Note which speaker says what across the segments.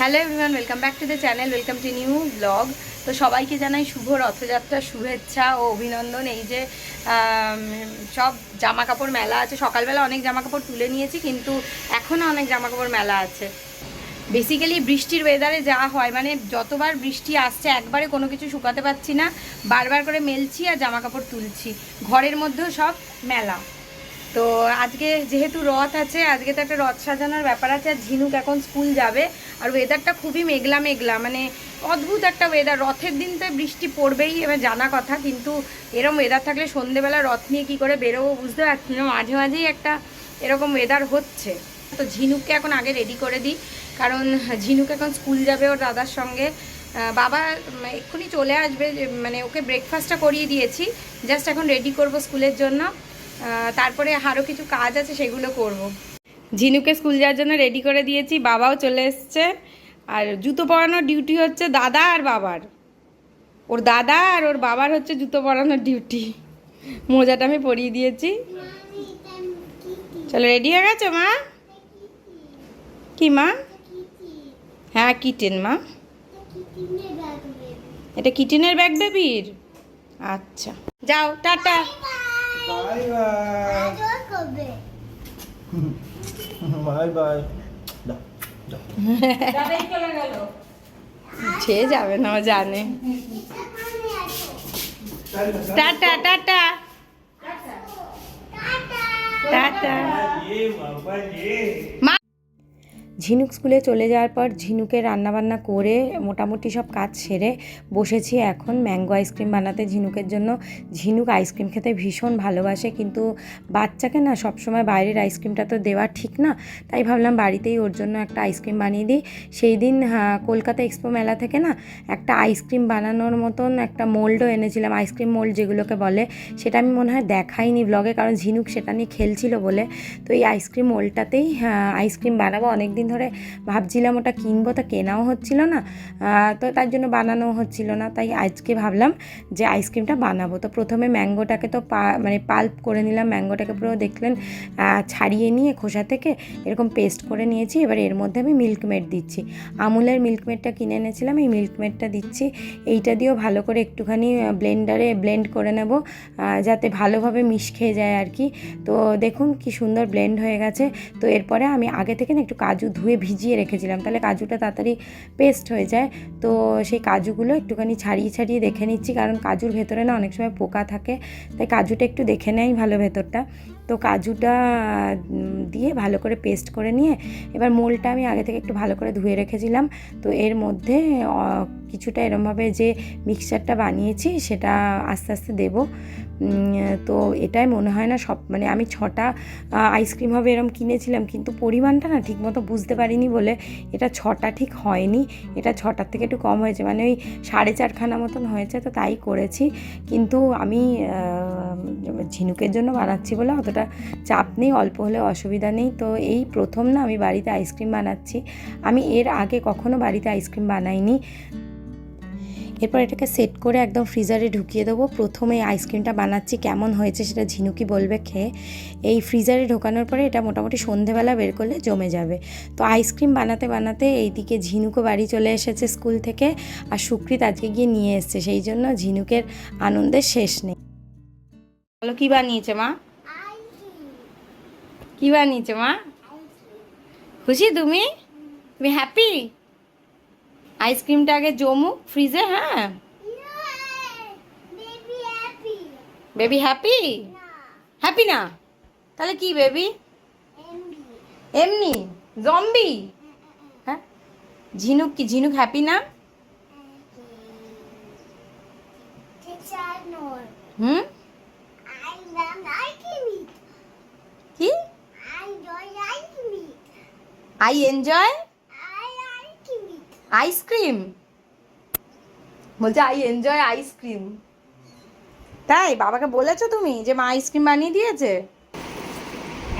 Speaker 1: Hello everyone, welcome back to the channel, welcome to new blog. তো সবাইকে জানাই শুভ রথযাত্রার শুভেচ্ছা ও অভিনন্দন। এই যে সব জামা কাপড় মেলা আছে, সকালবেলা অনেক জামা কাপড় তুলে নিয়েছি, কিন্তু এখনও অনেক জামা কাপড় মেলা আছে। বেসিক্যালি বৃষ্টির ওয়েদারে যা হয়, মানে যতবার বৃষ্টি আসছে একবারে কোনো কিছু শুকাতে পারছি না, বারবার করে মেলছি আর জামা কাপড় তুলছি। ঘরের মধ্যেও সব মেলা। তো আজকে যেহেতু রথ আছে, আজকে তো একটা রথ সাজানোর ব্যাপার আছে। আর ঝিনুক এখন স্কুল যাবে, আর ওয়েদারটা খুবই মেঘলা মেঘলা, মানে অদ্ভুত একটা ওয়েদার। রথের দিন তো বৃষ্টি পড়বেই, এবার জানা কথা, কিন্তু এরকম ওয়েদার থাকলে সন্ধেবেলা রথ নিয়ে কী করে বেরোবো বুঝতে পারছি না। মাঝে মাঝেই একটা এরকম ওয়েদার হচ্ছে। তো ঝিনুককে এখন আগে রেডি করে দিই, কারণ ঝিনুক এখন স্কুল যাবে ওর দাদার সঙ্গে। বাবা এক্ষুনি চলে আসবে, মানে ওকে ব্রেকফাস্টটা করিয়ে দিয়েছি, জাস্ট এখন রেডি করব স্কুলের জন্য। তারপরে আরও কিছু কাজ আছে, সেগুলো করব। ঝিনুকে স্কুল যাওয়ার জন্য রেডি করে দিয়েছি, বাবাও চলে এসছে। আর জুতো পরানোর ডিউটি হচ্ছে দাদা আর বাবার। ওর দাদা আর ওর বাবার হচ্ছে জুতো পরানোর ডিউটি। মোজাটা আমি পরিয়ে দিয়েছি। চলো, রেডি হয়ে গেছো মা? কি মা? হ্যাঁ, কিটেন মা। এটা কিটেনের ব্যাগ বেবির? আচ্ছা, যাও, tata.
Speaker 2: Bye bye bye bye.
Speaker 1: সে যাবে না, ও জানে। Tata tata tata. ঝিনুক স্কুলে চলে যাওয়ার পর ঝিনুকে রান্নাবান্না করে মোটামুটি সব কাজ সেরে বসেছি এখন ম্যাঙ্গো আইসক্রিম বানাতে ঝিনুকের জন্য। ঝিনুক আইসক্রিম খেতে ভীষণ ভালোবাসে, কিন্তু বাচ্চাকে না সবসময় বাইরের আইসক্রিমটা তো দেওয়া ঠিক না, তাই ভাবলাম বাড়িতেই ওর জন্য একটা আইসক্রিম বানিয়ে দিই। সেই দিন কলকাতা এক্সপো মেলা থেকে না একটা আইসক্রিম বানানোর মতন একটা মোল্ডও এনেছিলাম, আইসক্রিম মোল্ড যেগুলোকে বলে। সেটা আমি মনে হয় দেখাইনি ব্লগে, কারণ ঝিনুক সেটা নিয়ে খেলছিল বলে। তো এই আইসক্রিম মোল্ডটাতেই আইসক্রিম বানাবো। অনেকদিন ধরে ভাবছিলাম ওটা কিনবো, তো কেনাও হচ্ছিল না, তো তার জন্য বানানো হচ্ছিল না। তাই আজকে ভাবলাম যে আইসক্রিমটা বানাবো। তো প্রথমে ম্যাঙ্গোটাকে তো মানে পাল্প করে নিলাম। ম্যাঙ্গোটাকে পুরো দেখলেন ছাড়িয়ে নিয়ে খোসা থেকে এরকম পেস্ট করে নিয়েছি। এবার এর মধ্যে আমি মিল্কমেড দিচ্ছি। আমুলের মিল্কমেডটা কিনে এনেছিলাম, এই মিল্কমেডটা দিচ্ছি। এইটা দিয়েও ভালো করে একটুখানি ব্লেন্ডারে ব্লেন্ড করে নেব, যাতে ভালোভাবে মিশ খেয়ে যায় আর কি। তো দেখুন কি সুন্দর ব্লেন্ড হয়ে গেছে। তো এরপরে আমি আগে থেকে না একটু কাজু ধুয়ে ভিজিয়ে রেখেছিলাম, তাহলে কাজুটা তাড়াতাড়ি পেস্ট হয়ে যায়। তো সেই কাজুগুলো একটুখানি ছাড়িয়ে ছাড়িয়ে দেখে নিচ্ছি, কারণ কাজুর ভেতরে না অনেক সময় পোকা থাকে, তাই কাজুটা একটু দেখে নেই ভালো ভেতরটা। তো কাজুটা দিয়ে ভালো করে পেস্ট করে নিয়ে এবার মোলটা আমি আগে থেকে একটু ভালো করে ধুয়ে রেখেছিলাম। তো এর মধ্যে কিছুটা এরমভাবে যে মিক্সচারটা বানিয়েছি সেটা আস্তে আস্তে দেবো। তো এটাই মনে হয় না সব, মানে আমি 6টা আইসক্রিম হবে এরম কিনেছিলাম, কিন্তু পরিমাণটা না ঠিকমতো বুঝতে পারিনি বলে এটা 6টা ঠিক হয়নি, এটা 6টার থেকে একটু কম হয়েছে, মানে ওই 4.5খানা মতন হয়েছে। তো তাই করেছি, কিন্তু আমি ঝিনুকের জন্য বানাচ্ছি বলে অতটা চাপ নেই, অল্প হলে অসুবিধা নেই। তো এই প্রথম না আমি বাড়িতে আইসক্রিম বানাচ্ছি, আমি এর আগে কখনো বাড়িতে আইসক্রিম বানাইনি। এরপর এটাকে সেট করে একদম ফ্রিজারে ঢুকিয়ে দেবো। প্রথমে আইসক্রিমটা বানাচ্ছি, কেমন হয়েছে সেটা ঝিনুকি বলবে খেয়ে। এই ফ্রিজারে ঢোকানোর পরে এটা মোটামুটি সন্ধেবেলা বের করলে জমে যাবে। তো আইসক্রিম বানাতে বানাতে এইদিকে ঝিনুকও বাড়ি চলে এসেছে স্কুল থেকে, আর সুকৃত আজকে গিয়ে নিয়ে এসছে, সেই জন্য ঝিনুকের আনন্দের শেষ নেই। বলো, কী বানিয়েছে মা? কী বানিয়েছে মা? খুশি তুমি? তুমি হ্যাপি? আইসক্রিমটা আগে জমুক ফ্রিজে। হ্যাঁ, বেবি হ্যাপি? হ্যাপি না? তাহলে কি বেবি? এমনি জম্বি? হ্যাঁ, ঝিনুক কি? ঝিনুক হ্যাপি না? হুম, কি? আই এনজয় আইসক্রিম, বলছে আই এনজয় আইসক্রিম। তাই বাবাকে বলেছো তুমি যে মা আইসক্রিম বানিয়ে দিয়েছে?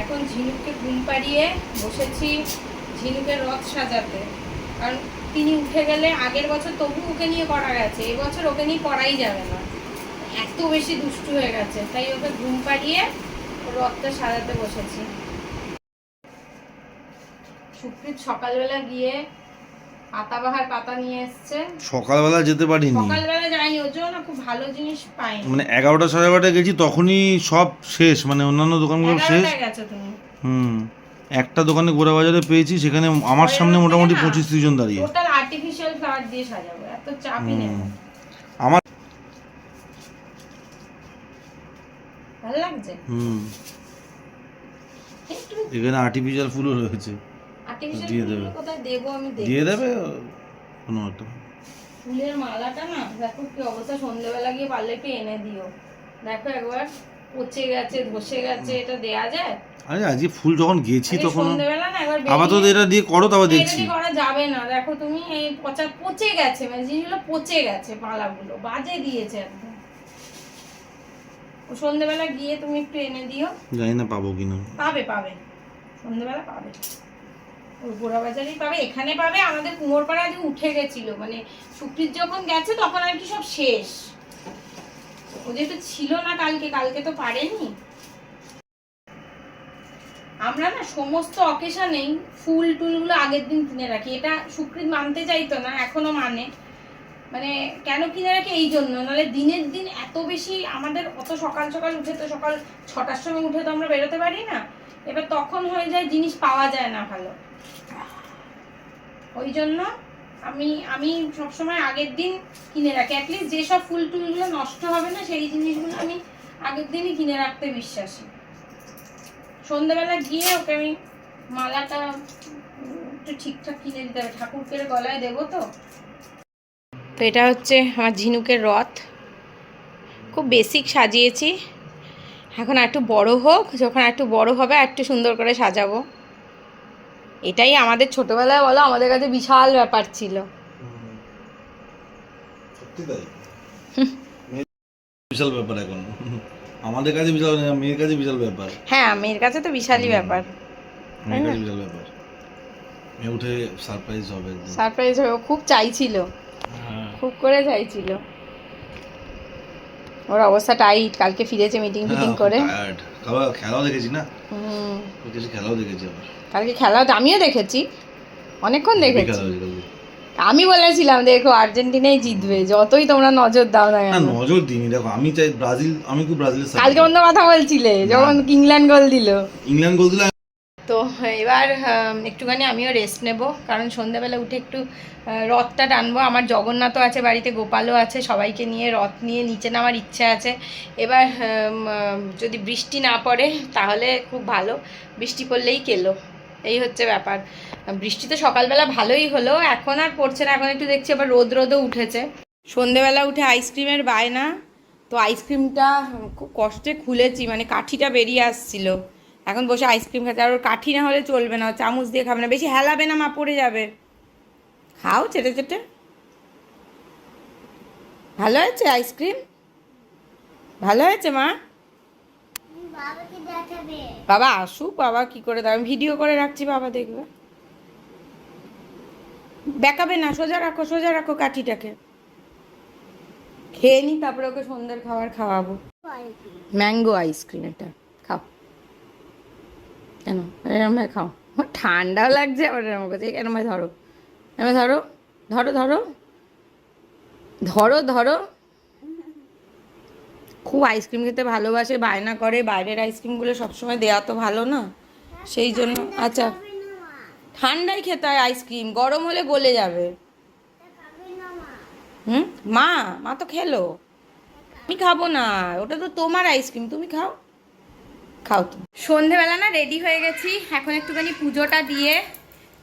Speaker 1: এখন ঝিনুককে ঘুম পাড়িয়ে বসেছি ঝিনুকের রথ সাজাতে, কারণ তিনি উঠে গেলে, আগের বছর তবু ওকে নিয়ে করা গেছে, এবছর ওকে নিয়ে করাই যাবে না, এত বেশি দুষ্টু হয়ে গেছে। তাই ওকে ঘুম পাড়িয়ে রথটা সাজাতে বসেছি। সুপ্রীত সকালবেলা গিয়ে পাতাবাহার পাতা নিয়ে এসছে।
Speaker 2: সকালবেলা যেতে পারিনি,
Speaker 1: সকালবেলা যাইনি, ওর জন্য না খুব ভালো জিনিস পাইনি।
Speaker 2: মানে 11টা 11:30 গেছি, তখনই সব শেষ, মানে অন্যান্য দোকানগুলো শেষ।
Speaker 1: 11টায় গেছো তুমি?
Speaker 2: একটা দোকানে গোড়া বাজারে পেয়েছি, সেখানে আমার সামনে মোটামুটি 25-30 জন দাঁড়িয়ে।
Speaker 1: টোটাল আর্টিফিশিয়াল ফ্লাওয়ার দিয়ে সাজাবো, এত চাপই নেই।
Speaker 2: আমার
Speaker 1: ভালো লাগছে।
Speaker 2: এখানে আর্টিফিশিয়াল ফুলও রয়েছে, দিয়ে দেবে।
Speaker 1: কোথায় দেবো আমি?
Speaker 2: দিয়ে দেবে কোনো একটা।
Speaker 1: ফুলের মালাটা না দেখো কি অবস্থা, সন্ধ্যেবেলা গিয়ে পারলে একটু এনে দিও। দেখো একবার পচে গেছে, ধসে গেছে, এটা দেয়া যায়?
Speaker 2: আরে আজকে ফুল যখন গেছি তখন
Speaker 1: সন্ধ্যেবেলা না একবার
Speaker 2: আপাতত এটা দিয়ে করো, তবে দেখছি।
Speaker 1: এটা করা যাবে না, দেখো তুমি এই পচে গেছে, মানে জিনিসগুলো পচে গেছে, মালাগুলো বাজে দিয়েছে একদম। সন্ধ্যেবেলা গিয়ে তুমি একটু এনে দিও।
Speaker 2: জানি না পাবো কিনা।
Speaker 1: পাবে সন্ধ্যেবেলা পাবে, ওই গোড়া বাজারেই পাবে, এখানে পাবে। আমাদের কুমোরপাড়া যে উঠে গেছিল, মানে শুক্রির যখন গেছে তখন আর কি সব শেষ। ও যেহেতু ছিল না কালকে তো পারেনি। আমরা না সমস্ত অকেশনেই ফুল টুলগুলো আগের দিন কিনে রাখি। এটা শুক্রিত মানতে চাইতো না, এখনো মানে কেন কিনে রাখি এই জন্য, নাহলে দিনের দিন এত বেশি আমাদের, অত সকাল সকাল উঠে, তো সকাল 6টার সময় উঠে তো আমরা বেরোতে পারি না। এবার তখন হয়ে যায় জিনিস পাওয়া যায় না ভালো, ওই জন্য আমি সবসময় আগের দিন কিনে রাখি। অ্যাটলিস্ট যেসব ফুল টুলগুলো নষ্ট হবে না সেই জিনিসগুলো আমি আগের দিনই কিনে রাখতে বিশ্বাসী। সন্ধ্যাবেলা গিয়ে ওকে আমি মালাটা একটু ঠিকঠাক কিনে দিতে হবে, ঠাকুরকে গলায় দেবো তো। তো এটা হচ্ছে আমার ঝিনুকের রথ, খুব বেসিক সাজিয়েছি। এখন একটু বড় হোক, যখন একটু বড় হবে আর একটু সুন্দর করে সাজাবো। এটাই আমাদের ছোটবেলায় বলো আমাদের কাছে বিশাল ব্যাপার ছিল।
Speaker 2: সত্যি তাই, বিশাল ব্যাপার এখন আমাদের কাছে, বিশাল মেয়ের কাছে বিশাল ব্যাপার।
Speaker 1: হ্যাঁ, মেয়ের কাছে তো বিশালই ব্যাপার,
Speaker 2: মেয়ের কাছে বিশাল ব্যাপার। মেয়ে উঠে সারপ্রাইজ হবে,
Speaker 1: সারপ্রাইজ হবে। ও খুব চাইছিল, খুব করে চাইছিল। ওর অবস্থা টাইট, কালকে ফিরেছে মিটিং করে।
Speaker 2: খেলাও দেখেছি না, খেলাও দেখেছি আবার
Speaker 1: কালকে। খেলাও আমিও দেখেছি, অনেকক্ষণ দেখেছি। আমি বলেছিলাম দেখো আর্জেন্টিনাই জিতবে, যতই তোমরা নজর দাও না কেন।
Speaker 2: নজর দিইনি, দেখো আমি চাই ব্রাজিল, আমি খুব ব্রাজিলের সাপোর্টার।
Speaker 1: কালকে অন্য কথা বলছিলে যখন ইংল্যান্ড গোল দিল। তো এবার একটুখানি আমিও রেস্ট নেব, কারণ সন্ধ্যাবেলা উঠে একটু রথটা টানবো। আমার জগন্নাথও আছে বাড়িতে, গোপালও আছে, সবাইকে নিয়ে রথ নিয়ে নিচে নামার ইচ্ছা আছে। এবার যদি বৃষ্টি না পড়ে তাহলে খুব ভালো, বৃষ্টি পড়লেই কেলো, এই হচ্ছে ব্যাপার। বৃষ্টি তো সকালবেলা ভালোই হলো, এখন আর পড়ছে না, এখন একটু দেখছি আবার রোদও উঠেছে। সন্ধ্যেবেলা উঠে আইসক্রিমের বায়না, তো আইসক্রিমটা খুব কষ্টে খুলেছি, মানে কাঠিটা বেরিয়ে আসছিল। এখন বসে আইসক্রিম খাচ্ছে, আর ওর কাঠি না হলে চলবে না, চামচ দিয়ে খাবে না, বেশি হেলাবে না, মা পড়ে যাবে। খাও চেটে চেটে। ভালো হয়েছে আইসক্রিম, ভালো হয়েছে মা। বাবা আসুক, বাবা কি করে দাও, আমি ভিডিও করে রাখছি, বাবা দেখবে। বেঁকাবে না, সোজা রাখো কাঠিটাকে। খেয়ে নি, তারপরে ওকে সন্ধ্যের খাবার খাওয়াবো। ম্যাঙ্গো আইসক্রিম এটা, খাও। কেন এরম ভাই খাও, ঠান্ডাও লাগছে আবার এরম করছে। এরম ভাই ধরো, এরম ধরো ধরো ধরো ধরো ধরো। খুব আইসক্রিম খেতে ভালোবাসে, বায়না করে। বাইরের আইসক্রিমগুলো সবসময় দেওয়া তো ভালো না, সেই জন্য। আচ্ছা, ঠান্ডায় খেতে হয় আইসক্রিম, গরম হলে গলে যাবে। মা তো খেলো, আমি খাবো না, ওটা তো তোমার আইসক্রিম, তুমি খাও তো। সন্ধেবেলা না রেডি হয়ে গেছি, এখন একটুখানি পুজোটা দিয়ে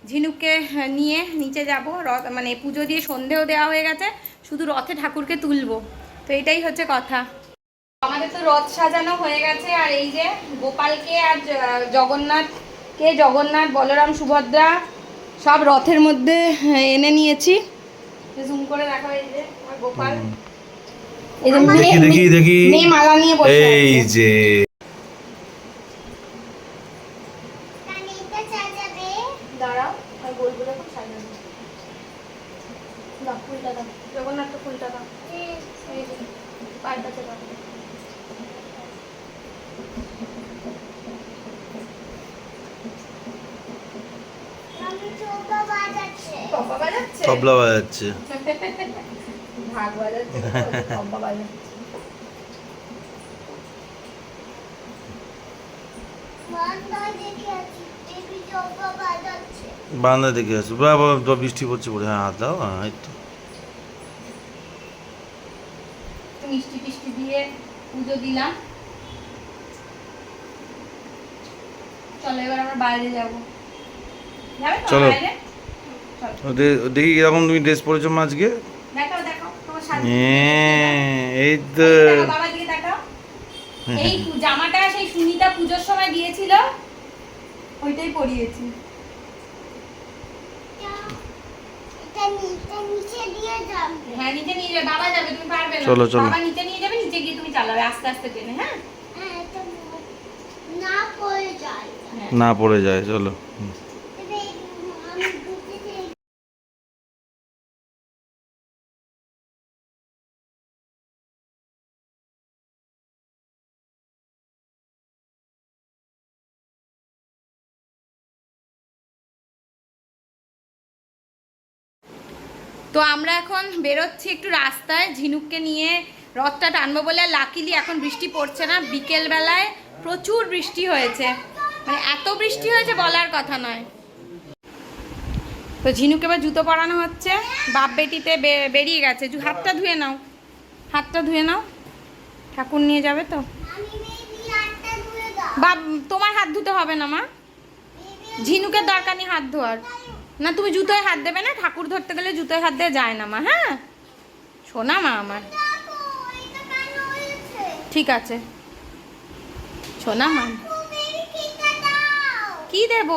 Speaker 1: ঝিনুককে নিয়ে নিচে যাব। রথ মানে পুজো দিয়ে সন্ধেও দেওয়া হয়ে গেছে, শুধু রথে ঠাকুরকে তুলবো, তো এটাই হচ্ছে কথা। আমাদের তো রথ সাজানো হয়ে গেছে, আর এই যে গোপালকে আর জগন্নাথ বলরাম সুভদ্রা সব রথের মধ্যে এনে নিয়েছি। জুম করে দেখা, এই যে আমার গোপাল, এই যে দেখি মেয়ে মালা নিয়ে বসে আছে, এই যে দাঁড়াও আর বলবো, দেখো সাজানো। দাও ফুলটা দাও, জগন্নাথ ফুলটা দাও, এই যে পাড়টাতে দাও। কব্বা বাজাচ্ছে,
Speaker 2: তবলা বাজাচ্ছে।
Speaker 1: ঢাক বাজাচ্ছে, কব্বা বাজাচ্ছে।
Speaker 2: বারান্দা দেখে আসো, বাবা বৃষ্টি পড়ছে পড়ে, হ্যাঁ হাত দাও, হ্যাঁ এই তো।
Speaker 1: মিষ্টি টিষ্টি দিয়ে পুজো দিলাম। চলো এবার আমরা বাইরে যাবো। যাবে তো
Speaker 2: চলো।
Speaker 1: বাইরে? চলো
Speaker 2: দেখি কিরকম তুমি ড্রেস পরেছো মা আজকে।
Speaker 1: দেখাও দেখাও তোমার শাড়ি।
Speaker 2: এই তো।
Speaker 1: দেখাও বাবার দিকে তাকাও। এই জামাটা সেই সুনিতা পুজোর সময় দিয়েছিল, ওইটাই পরিয়েছি। হ্যাঁ নিচে নিয়ে যাবে, বাবা যাবে, তুমি পারবে না।
Speaker 2: চলো, চলো।
Speaker 1: বাবা নিচে নিয়ে যাবে, নিচে গিয়ে তুমি চালাবে আস্তে আস্তে টেনে। হ্যাঁ
Speaker 2: না পড়ে যায়, চলো।
Speaker 1: তো আমরা এখন বেরোচ্ছি একটু রাস্তায় ঝিনুককে নিয়ে, রথটা টানবো বলে। লাকিলি এখন বৃষ্টি পড়ছে না, বিকেল বেলায় প্রচুর বৃষ্টি হয়েছে, মানে এত বৃষ্টি হয়েছে বলার কথা নয়। তো ঝিনুকে এবার জুতো পরানো হচ্ছে, বাপ বেটিতে বেরিয়ে গেছে। হাতটা ধুয়ে নাও, হাতটা ধুয়ে নাও, ঠাকুর নিয়ে যাবে তো। বাপ তোমার হাত ধুতে হবে না মা, ঝিনুকের দরকার নেই হাত ধোয়ার। না তুমি জুতোয় হাত দেবে না, ঠাকুর ধরতে গেলে জুতোয় হাত দেওয়া যায় না মা। হ্যাঁ শোনা মা আমার, ঠিক আছে শোনা মা। কি দেব?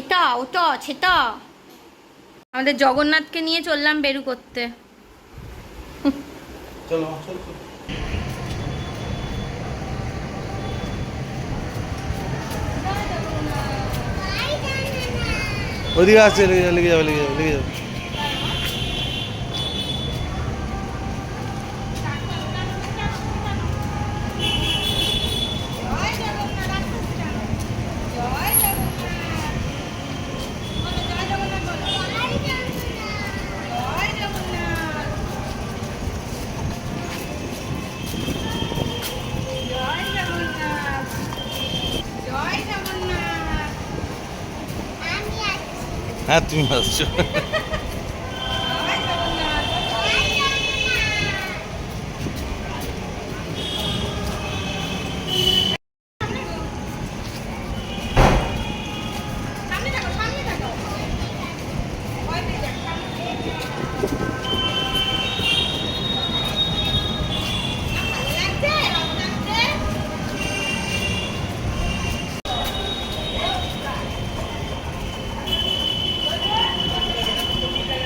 Speaker 1: এটা ওটা সেটা। আমাদের জগন্নাথকে নিয়ে চললাম বেরু করতে।
Speaker 2: চলো চলো। ওদিকে আসছে, লেগে যাবে, লেগে যাবে, লেগে যাবে। হ্যাঁ তুমি আসছো।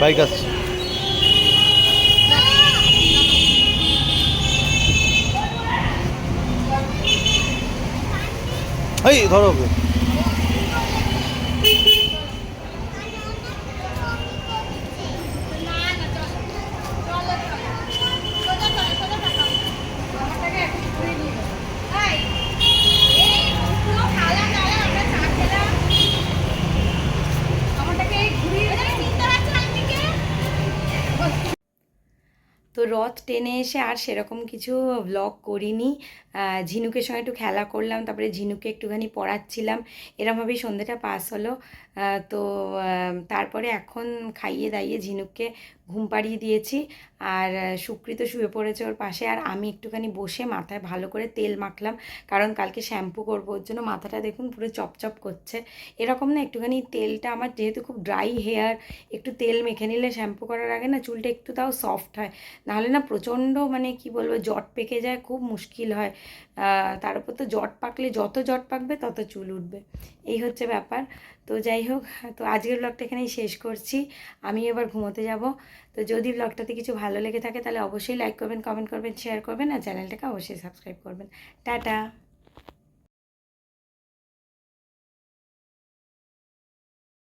Speaker 2: বাইক আসছে। এই ধরো ওকে।
Speaker 1: তো রথ টেনে এসে আর সেরকম কিছু ব্লগ করিনি। ঝিনুকের সঙ্গে একটু খেলা করলাম, তারপরে ঝিনুকে একটুখানি পড়াচ্ছিলাম, এরমভাবেই সন্ধ্যেটা পাস হলো। তো তারপরে এখন খাইয়ে দাইয়ে ঝিনুককে ঘুম পাড়িয়ে দিয়েছি। আর সুকৃত শুয়ে পড়েছে ওর পাশে, আর আমি একটুখানি বসে মাথায় ভালো করে তেল মাখলাম, কারণ কালকে শ্যাম্পু করবো। ওর জন্য মাথাটা দেখুন পুরো চপচপ করছে। এরকম না একটুখানি তেলটা, আমার যেহেতু খুব ড্রাই হেয়ার, একটু তেল মেখে নিলে শ্যাম্পু করার আগে না চুলটা একটু তাও সফট হয়, নাহলে না প্রচণ্ড মানে কি বলবো জট পেকে যায়, খুব মুশকিল হয়। তার উপর তো জট পাকলে, যত জট পাকবে তত চুল উঠবে, এই হচ্ছে ব্যাপার। তো যাই হোক, তো আজকের ব্লগটা এখানেই শেষ করছি, আমি এবার ঘুমোতে যাব। তো যদি ব্লগটাতে কিছু ভালো লেগে থাকে তাহলে অবশ্যই লাইক করবেন, কমেন্ট করবেন, শেয়ার করবেন, আর চ্যানেলটাকে অবশ্যই সাবস্ক্রাইব করবেন। টাটা।